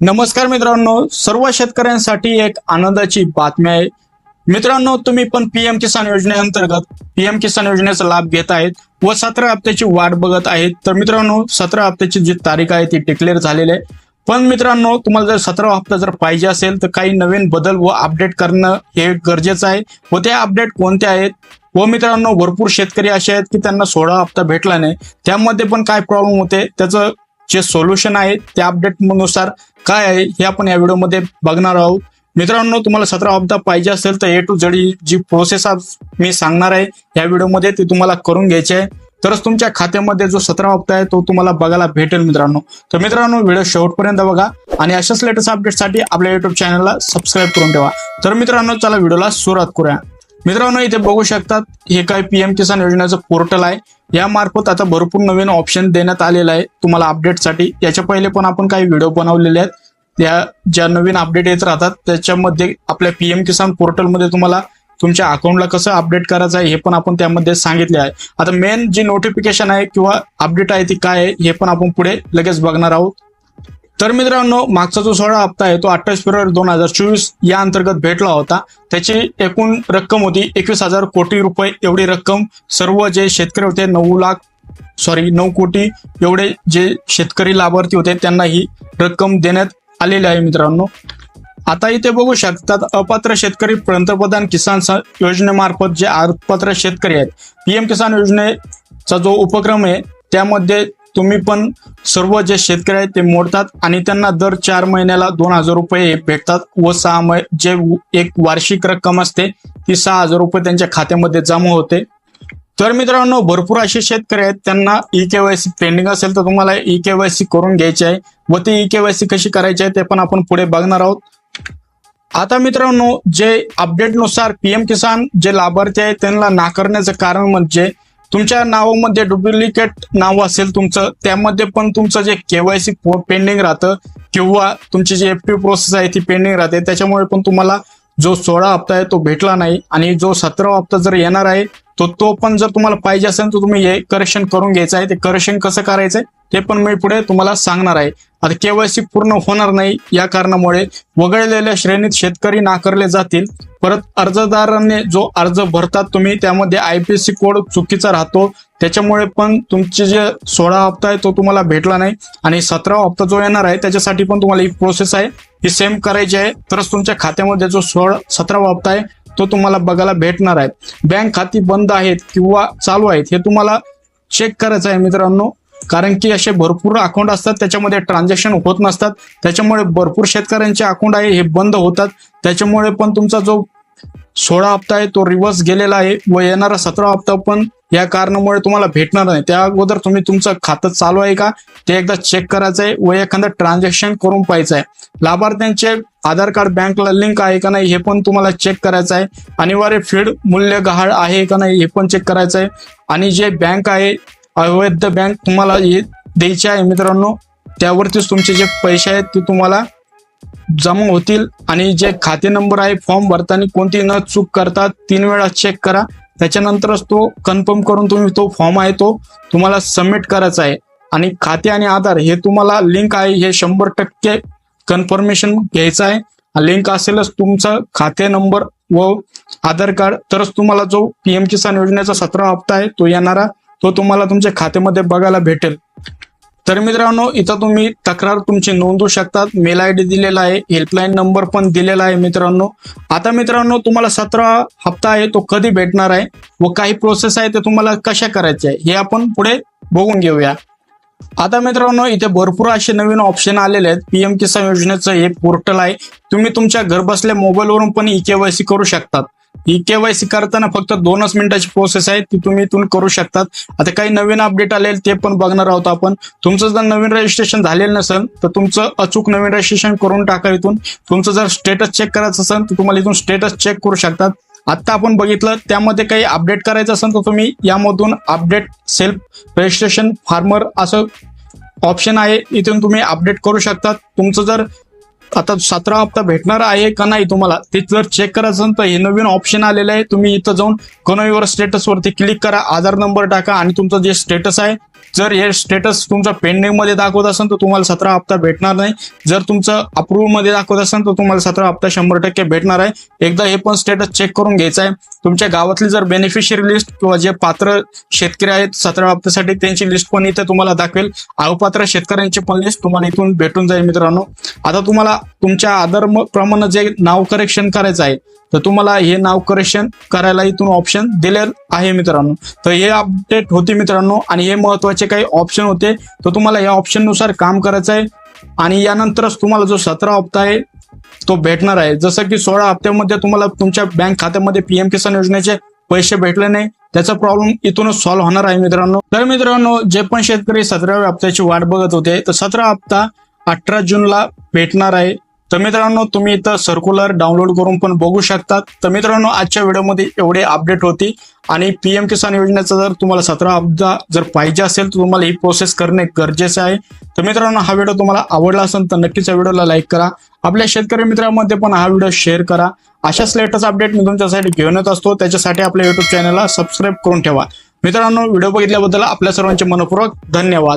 नमस्कार मित्रांनो, सर्व शेतकऱ्यांसाठी एक आनंदाची बातमी आहे। मित्रांनो, तुम्ही पण पीएम किसान योजनेअंतर्गत पीएम किसान योजनेचा लाभ घेत आहेत व 17 हप्त्याची वाट बघत आहेत। तर मित्रांनो, 17 हप्त्याची जी तारीख आहे ती डिक्लेअर झालेली आहे। पण मित्रांनो, तुम्हाला जर 17 हप्ता जर पाहिजे असेल तर काही नवीन बदल व अपडेट करणं हे गरजेचं आहे व ते अपडेट कोणते आहेत व मित्रांनो, भरपूर शेतकरी असे आहेत की त्यांना 16 हप्ता भेटला नाही, त्यामध्ये पण काय प्रॉब्लेम होते, त्याचं जे सोल्युशन आहे त्या अपडेट नुसार काय आहे हे आपण या व्हिडिओमध्ये बघणार आहोत। मित्रांनो, तुम्हाला 17 हप्ता पाहिजे असेल तर ए टू झेड जी प्रोसेस मी सांगणार आहे या व्हिडिओमध्ये ती तुम्हाला करून घ्यायची आहे, तरच तुमच्या खात्यामध्ये जो 17 हप्ता आहे तो तुम्हाला बघायला भेटेल मित्रांनो। तर मित्रांनो, व्हिडिओ शेवटपर्यंत बघा आणि अशाच लेटेस्ट अपडेटसाठी आपल्या युट्यूब चॅनलला सबस्क्राईब करून ठेवा। तर मित्रांनो, चला व्हिडिओला सुरुवात करूया। मित्रांनो, इथे बघू शकतात हे काय पीएम किसान योजनेचं पोर्टल आहे। या मार्फत आता भरपूर नवीन ऑप्शन देण्यात आलेला आहे तुम्हाला अपडेटसाठी। याच्या पहिले पण आपण काही व्हिडिओ बनवलेले आहेत, त्या ज्या नवीन अपडेट येत राहतात त्याच्यामध्ये आपल्या पीएम किसान पोर्टलमध्ये तुम्हाला तुमच्या अकाउंटला कसं अपडेट करायचं आहे हे पण आपण त्यामध्ये सांगितले आहे। आता मेन जी नोटिफिकेशन आहे किंवा अपडेट आहे ती काय आहे हे पण आपण पुढे लगेच बघणार आहोत। तर मित्रांनो, मागचा जो 16 हप्ता आहे तो 28 फेब्रुवारी 2024 या अंतर्गत भेटला होता। त्याची एकूण रक्कम होती 21,000 कोटी रुपये। एवढी रक्कम सर्व जे शेतकरी होते 9 कोटी एवढे जे शेतकरी लाभार्थी होते त्यांना ही रक्कम देण्यात आलेली आहे मित्रांनो। आता इथे बघू शकतात अपात्र शेतकरी पंतप्रधान किसान योजनेमार्फत जे अपात्र शेतकरी आहेत, पीएम किसान योजनेचा जो उपक्रम आहे त्यामध्ये तुम्ही पण सर्व जे शेतकरी आहेत ते मोडतात आणि त्यांना दर 4 महिन्याला 2,000 रुपये भेटतात व 6 जे एक वार्षिक रक्कम असते ती 6,000 रुपये त्यांच्या खात्यामध्ये जमा होते। तर मित्रांनो, भरपूर असे शेतकरी आहेत त्यांना ई-केवायसी पेंडिंग असेल तर तुम्हाला ई-केवायसी करून घ्यायची आहे व ती ई-केवायसी कशी करायची आहे ते पण आपण पुढे बघणार आहोत। आता मित्रांनो, जे अपडेट नुसार पीएम किसान जे लाभार्थी आहेत त्यांना नाकारण्याचं कारण म्हणजे तुमच्या नावामध्ये डुप्लिकेट नाव असेल तुमचं, त्यामध्ये पण तुमचं जे केवायसी पेंडिंग राहतं किंवा तुमची जी एफटी प्रोसेस आहे ती पेंडिंग राहते, त्याच्यामुळे पण तुम्हाला जो 16 हप्ता आहे तो भेटला नाही आणि जो 17 हप्ता जर येणार आहे तो पण जर तुम्हाला पाहिजे असेल तर तुम्ही हे करेक्शन करून घ्यायचं आहे। ते करेक्शन कसं करायचंय ते पण मी पुढे तुम्हाला सांगणार आहे। आता केवायसी पूर्ण होणार नाही या कारणामुळे वगळलेल्या श्रेणीत शेतकरी नाकारले जातील। परत अर्जदारांनी जो अर्ज भरतात तुम्ही त्यामध्ये आयपीसी कोड चुकीचा राहतो, त्याच्यामुळे पण तुमचे जे 16 हप्ता आहे तो तुम्हाला भेटला नाही आणि 17 हप्ता जो येणार आहे त्याच्यासाठी पण तुम्हाला ही प्रोसेस आहे ही सेम करायची आहे, तरच तुमच्या खात्यामध्ये जो 17 हप्ता आहे तो तुम्हाला बघायला भेटणार आहे। बँक खाती बंद आहेत किंवा चालू आहेत हे तुम्हाला चेक करायचं आहे मित्रांनो, कारण की असे भरपूर अकाउंट असतात त्याच्यामध्ये ट्रान्झॅक्शन होत नसतात, त्याच्यामुळे भरपूर शेतकऱ्यांचे अकाउंट आहे हे बंद होतात, त्याच्यामुळे पण तुमचा जो 16 हप्ता आहे तो रिव्हर्स गेलेला आहे व येणारा 17 हप्ता पण या कारणामुळे तुम्हाला भेटणार नाही। त्या अगोदर तुम्ही तुमचं खातं चालू आहे का ते एकदा चेक करायचं आहे व एखादं ट्रान्झॅक्शन करून पाहायचं आहे। लाभार्थ्यांचे आधार कार्ड बँकला लिंक आहे का नाही हे पण तुम्हाला चेक करायचं आहे। अनिवार्य फीड मूल्य गहाळ आहे का नाही हे पण चेक करायचं आहे आणि जे बँक आहे अवैध बँक तुम्हाला द्यायची आहे मित्रांनो, त्यावरतीच तुमचे जे पैसे आहेत ते तुम्हाला जमा होतील। आणि जे खाते नंबर आहे फॉर्म भरताना कोणती न चूक करता 3 वेळा चेक करा, त्याच्यानंतरच तो कन्फर्म करून तुम्ही तो फॉर्म आहे तो तुम्हाला सबमिट करायचा आहे। आणि खाते आणि आधार हे तुम्हाला लिंक आहे हे 100% कन्फर्मेशन घ्यायचं आहे। लिंक असेलच तुमचा खाते नंबर व आधार कार्ड, तरच तुम्हाला जो पीएम किसान योजनेचा 17 हप्ता आहे तो येणारा तो तुम्हाला तुमच्या खात्यामध्ये बघायला भेटेल। तर मित्रांनो, इथं तुम्ही तक्रार तुमची नोंदवू शकतात, मेल आयडी दिलेला आहे, हेल्पलाईन नंबर पण दिलेला आहे मित्रांनो। आता मित्रांनो, तुम्हाला 17 हप्ता आहे तो कधी भेटणार आहे व काही प्रोसेस आहे ते तुम्हाला कशा करायचे आहे हे आपण पुढे बघून घेऊया। आता मित्रांनो, इथे भरपूर असे नवीन ऑप्शन आलेले आहेत। पीएम किसान योजनेचं हे पोर्टल आहे, तुम्ही तुमच्या घरबसल्या मोबाईलवरून पण ई-केवायसी करू शकतात। ई-केवायसी करताना फक्त 2च मिनिटाची प्रोसेस आहे ती तुम्ही इथून करू शकतात। आता काही नवीन अपडेट आले ते पण बघणार आहोत आपण। तुमचं जर नवीन रजिस्ट्रेशन झालेलं नसेल तर तुमचं अचूक नवीन रजिस्ट्रेशन करून टाका इथून। तुमचं जर स्टेटस चेक करायचं असेल तर तुम्हाला इथून स्टेटस चेक करू शकतात। आता आपण बघितलं त्यामध्ये काही अपडेट करायचं असेल तर तुम्ही यामधून अपडेट सेल्फ रजिस्ट्रेशन फार्मर असं ऑप्शन आहे, इथून तुम्ही अपडेट करू शकतात। तुमचं जर आता 17 हप्ता भेटणार आहे का नाही तुम्हाला ते जर चेक करायचं असेल तर हे नवीन ऑप्शन आलेलं आहे, तुम्ही इथं जाऊन कन्व्हर्ट स्टेटस वरती क्लिक करा, आधार नंबर टाका आणि तुमचं जे स्टेटस आहे जर हे स्टेटस तुमचा पेंडिंग मध्ये दाखवत असेल तर तुम्हाला 17 हप्ता भेटणार नाही. जर तुमचं अप्रूव्ह मध्ये दाखवत असेल तर तुम्हाला 17 हप्ता 100% भेटणार आहे. एकदा हे पण स्टेटस चेक करून घ्यायचं आहे. तुमच्या गावातली जर बेनिफिशियरी लिस्ट किंवा जे पात्र शेतकरी आहेत 17 हप्त्यासाठी त्यांची लिस्ट पण इथे तुम्हाला दाखवेल. अपात्र शेतकऱ्यांची पण लिस्ट तुम्हाला इथून भेटून जाईल मित्रांनो. आता तुम्हाला तुमच्या आधार प्रमाणे जे नाव करेक्शन करायचं आहे तर तुम्हाला हे नाव करेक्शन करायला इथून ऑप्शन दिलेलं आहे मित्रांनो. तर हे अपडेट होते मित्रांनो आणि हे महत्वाचे काही ऑप्शन होते. तर तुम्हाला या ऑप्शन नुसार काम करायचं आहे आणि यानंतरच तुम्हाला जो 17 हप्ता आहे तो भेटणार आहे. जसं की 16 हप्त्यामध्ये तुम्हाला तुमच्या बँक खात्यामध्ये पीएम किसान योजनेचे पैसे भेटले नाही त्याचा प्रॉब्लेम इथूनच सॉल्व्ह होणार आहे मित्रांनो. तर मित्रांनो जे पण शेतकरी 17व्या हप्त्याची वाट बघत होते तर 17 हप्ता 18 जूनला भेटणार आहे. तर मित्रांनो तुम्ही इथं सर्क्युलर डाउनलोड करून पण बघू शकतात. तर मित्रांनो आजच्या व्हिडिओमध्ये एवढे अपडेट होती आणि पीएम किसान योजनेचा जर तुम्हाला 17 हप्ता जर पाहिजे असेल तर तुम्हाला ही प्रोसेस करणे गरजेचे आहे. तर मित्रांनो हा व्हिडिओ तुम्हाला आवडला असेल तर नक्कीच या व्हिडिओला लाईक करा. आपल्या शेतकरी मित्रांमध्ये पण हा व्हिडिओ शेअर करा. अशाच लेटेस्ट अपडेट मी तुमच्यासाठी घेऊन येत असतो. त्याच्यासाठी आपल्या युट्यूब चॅनलला सबस्क्राईब करून ठेवा. मित्रांनो व्हिडिओ बघितल्याबद्दल आपल्या सर्वांचे मनपूर्वक धन्यवाद.